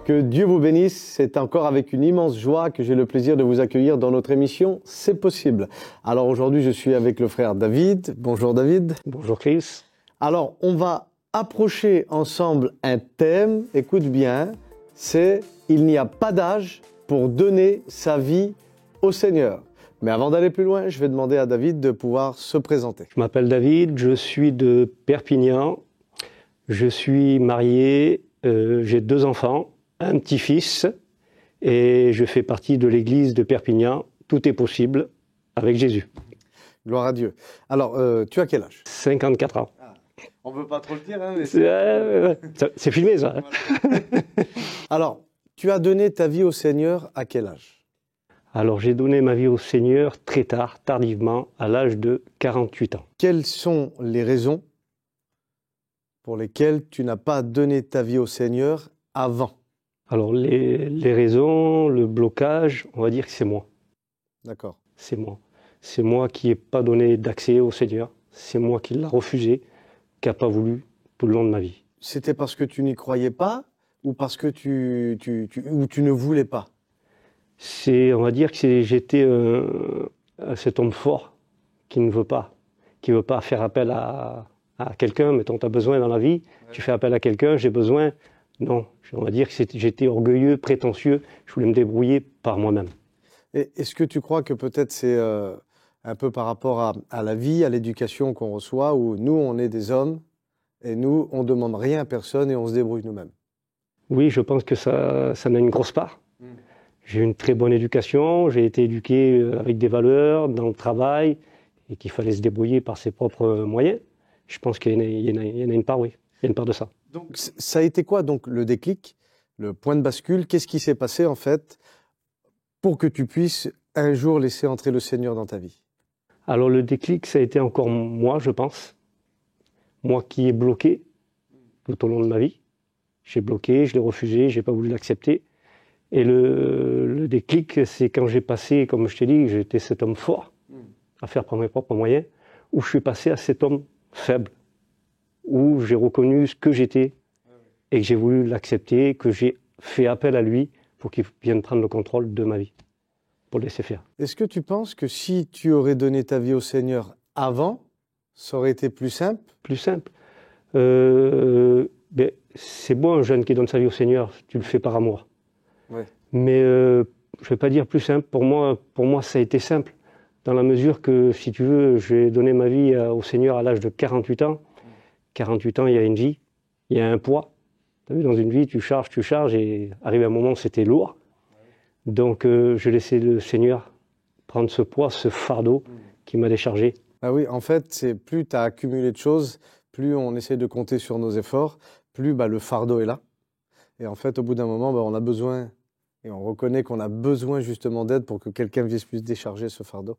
Que Dieu vous bénisse, c'est encore avec une immense joie que j'ai le plaisir de vous accueillir dans notre émission C'est possible. Alors aujourd'hui, je suis avec le frère David. Bonjour David. Bonjour Chris. Alors, on va approcher ensemble un thème, écoute bien, c'est « Il n'y a pas d'âge pour donner sa vie au Seigneur ». Mais avant d'aller plus loin, je vais demander à David de pouvoir se présenter. Je m'appelle David, je suis de Perpignan, je suis marié, j'ai 2 enfants, un petit-fils et je fais partie de l'église de Perpignan. Tout est possible avec Jésus. Gloire à Dieu. Alors, tu as quel âge? 54 ans. On ne veut pas trop le dire, hein, mais c'est filmé ça. Alors, tu as donné ta vie au Seigneur à quel âge? Alors, j'ai donné ma vie au Seigneur très tard, tardivement, à l'âge de 48 ans. Quelles sont les raisons pour lesquelles tu n'as pas donné ta vie au Seigneur avant? Alors, les raisons, le blocage, on va dire que c'est moi. D'accord. C'est moi. C'est moi qui n'ai pas donné d'accès au Seigneur. C'est moi qui l'ai refusé, qui n'a pas voulu tout le long de ma vie. C'était parce que tu n'y croyais pas ou parce que tu ne voulais pas? On va dire que j'étais cet homme fort qui ne veut pas, faire appel à quelqu'un. Mettons, tu as besoin dans la vie, tu fais appel à quelqu'un, j'ai besoin. Non, on va dire que j'étais orgueilleux, prétentieux, je voulais me débrouiller par moi-même. Est-ce que tu crois que peut-être c'est un peu par rapport à la vie, à l'éducation qu'on reçoit, où nous, on est des hommes, et nous, on ne demande rien à personne et on se débrouille nous-mêmes? Oui, je pense que ça en a une grosse part. J'ai eu une très bonne éducation, j'ai été éduqué avec des valeurs, dans le travail, et qu'il fallait se débrouiller par ses propres moyens. Je pense qu'il y en a une part, oui. Il y a une part de ça. Donc, ça a été quoi donc le déclic, le point de bascule? Qu'est-ce qui s'est passé en fait pour que tu puisses un jour laisser entrer le Seigneur dans ta vie? Alors le déclic, ça a été encore moi, je pense. Moi qui ai bloqué tout au long de ma vie. J'ai bloqué, je l'ai refusé, je n'ai pas voulu l'accepter. Et le déclic, c'est quand j'ai passé, comme je t'ai dit, j'étais cet homme fort, à faire par mes propres moyens, où je suis passé à cet homme faible, où j'ai reconnu ce que j'étais et que j'ai voulu l'accepter, que j'ai fait appel à lui pour qu'il vienne prendre le contrôle de ma vie, pour le laisser faire. Est-ce que tu penses que si tu aurais donné ta vie au Seigneur avant, ça aurait été plus simple? Plus simple. C'est bon un jeune qui donne sa vie au Seigneur, tu le fais par amour. Ouais. Mais je ne vais pas dire plus simple. Pour moi, ça a été simple. Dans la mesure que, si tu veux, j'ai donné ma vie au Seigneur à l'âge de 48 ans. 48 ans, il y a une vie, il y a un poids. Tu as vu, dans une vie, tu charges, et arrivé un moment, c'était lourd. Donc, je laissais le Seigneur prendre ce poids, ce fardeau qui m'a déchargé. Ah oui, en fait, c'est plus tu as accumulé de choses, plus on essaie de compter sur nos efforts, plus le fardeau est là. Et en fait, au bout d'un moment, on a besoin, et on reconnaît qu'on a besoin justement d'aide pour que quelqu'un puisse décharger ce fardeau.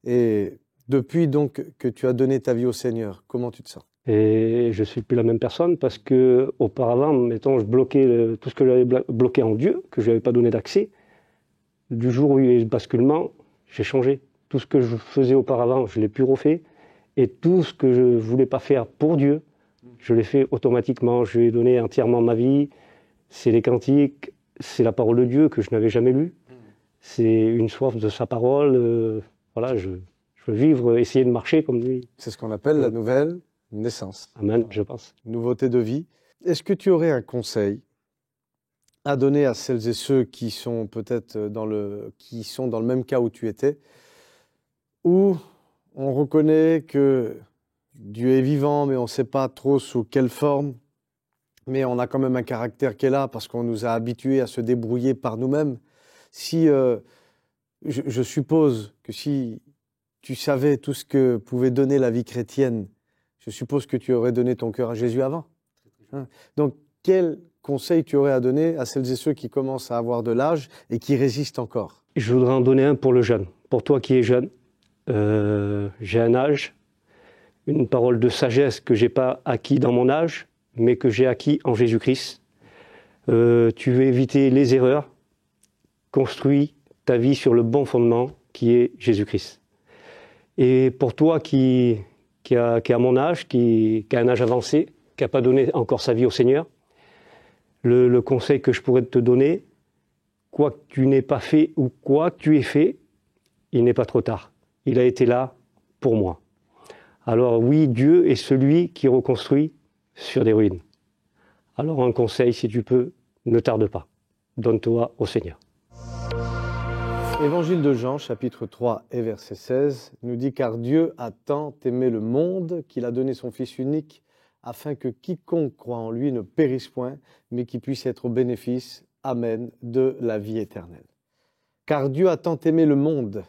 Et depuis donc que tu as donné ta vie au Seigneur, comment tu te sens? Et je ne suis plus la même personne parce qu'auparavant, mettons, je bloquais tout ce que j'avais bloqué en Dieu, que je n'avais pas donné d'accès. Du jour où il y a eu le basculement, j'ai changé. Tout ce que je faisais auparavant, je ne l'ai plus refait. Et tout ce que je ne voulais pas faire pour Dieu, je l'ai fait automatiquement. Je lui ai donné entièrement ma vie. C'est les cantiques, c'est la parole de Dieu que je n'avais jamais lue. C'est une soif de sa parole. Voilà, je veux vivre, essayer de marcher comme lui. C'est ce qu'on appelle la nouvelle naissance. Amen, je pense. Nouveauté de vie. Est-ce que tu aurais un conseil à donner à celles et ceux qui sont peut-être dans le même cas où tu étais, où on reconnaît que Dieu est vivant, mais on ne sait pas trop sous quelle forme, mais on a quand même un caractère qui est là parce qu'on nous a habitués à se débrouiller par nous-mêmes. Si je suppose que si tu savais tout ce que pouvait donner la vie chrétienne, je suppose que tu aurais donné ton cœur à Jésus avant. Donc, quel conseil tu aurais à donner à celles et ceux qui commencent à avoir de l'âge et qui résistent encore? Je voudrais en donner un pour le jeune. Pour toi qui es jeune, j'ai un âge, une parole de sagesse que je n'ai pas acquis dans mon âge, mais que j'ai acquis en Jésus-Christ. Tu veux éviter les erreurs, construis ta vie sur le bon fondement qui est Jésus-Christ. Et pour toi qui a mon âge, qui a un âge avancé, qui n'a pas donné encore sa vie au Seigneur, le conseil que je pourrais te donner, quoi que tu n'aies pas fait ou quoi que tu aies fait, il n'est pas trop tard. Il a été là pour moi. Alors oui, Dieu est celui qui reconstruit sur des ruines. Alors un conseil, si tu peux, ne tarde pas. Donne-toi au Seigneur. Évangile de Jean, chapitre 3 et verset 16, nous dit « Car Dieu a tant aimé le monde qu'il a donné son Fils unique, afin que quiconque croit en lui ne périsse point, mais qu'il puisse être au bénéfice, amen, de la vie éternelle. » Car Dieu a tant aimé le monde,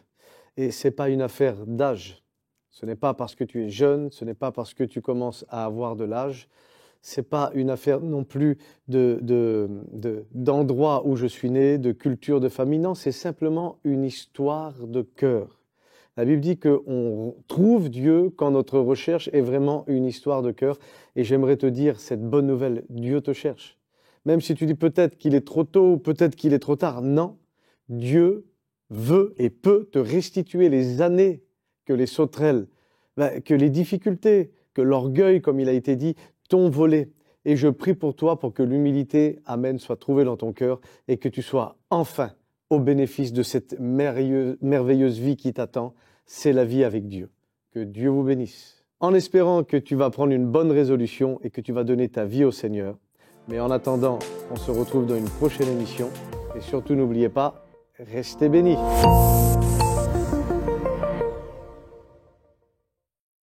et ce n'est pas une affaire d'âge. Ce n'est pas parce que tu es jeune, ce n'est pas parce que tu commences à avoir de l'âge, ce n'est pas une affaire non plus d'endroit où je suis né, de culture, de famille. Non, c'est simplement une histoire de cœur. La Bible dit qu'on trouve Dieu quand notre recherche est vraiment une histoire de cœur. Et j'aimerais te dire cette bonne nouvelle, Dieu te cherche. Même si tu dis peut-être qu'il est trop tôt ou peut-être qu'il est trop tard, non. Dieu veut et peut te restituer les années que les sauterelles, que les difficultés, que l'orgueil, comme il a été dit, t'ont volé. Et je prie pour toi pour que l'humilité, amen, soit trouvée dans ton cœur et que tu sois enfin au bénéfice de cette merveilleuse vie qui t'attend. C'est la vie avec Dieu. Que Dieu vous bénisse. En espérant que tu vas prendre une bonne résolution et que tu vas donner ta vie au Seigneur. Mais en attendant, on se retrouve dans une prochaine émission. Et surtout, n'oubliez pas, restez bénis.